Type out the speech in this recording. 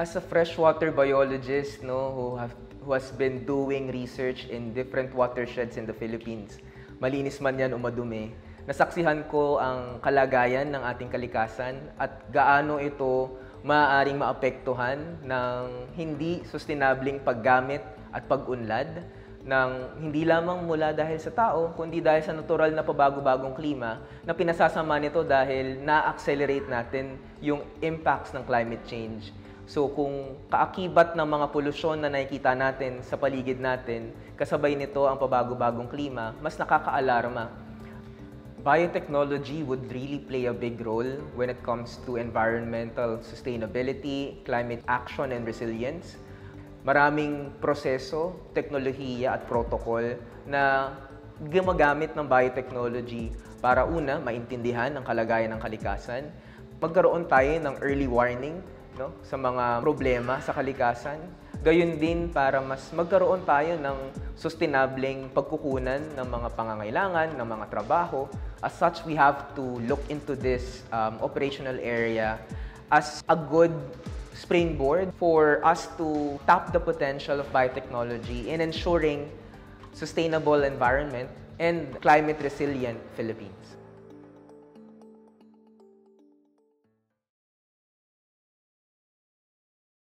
As a freshwater biologist, no, who has been doing research in different watersheds in the Philippines, malinis man yan o madumi, nasaksihan ko ang kalagayan ng ating kalikasan at gaano ito maaaring maapektuhan ng hindi sustainabling paggamit at pag-unlad ng hindi lamang mula dahil sa tao, kundi dahil sa natural na pabago-bagong klima na pinasasama nito dahil na-accelerate natin yung impacts ng climate change. So kung kaakibat ng mga polusyon na nakikita natin sa paligid natin, kasabay nito ang pabago-bagong klima, mas nakakaalarma. Biotechnology would really play a big role when it comes to environmental sustainability, climate action, and resilience. Maraming proseso, teknolohiya at protocol na gumagamit ng biotechnology para una, maintindihan ang kalagayan ng kalikasan, magkaroon tayo ng early warning, no, sa mga problema sa kalikasan. Gayon din para mas magkaroon tayo ng sustainableng pagkukunan ng mga pangangailangan, ng mga trabaho. As such, we have to look into this operational area as a good springboard for us to tap the potential of biotechnology in ensuring sustainable environment and climate resilient Philippines.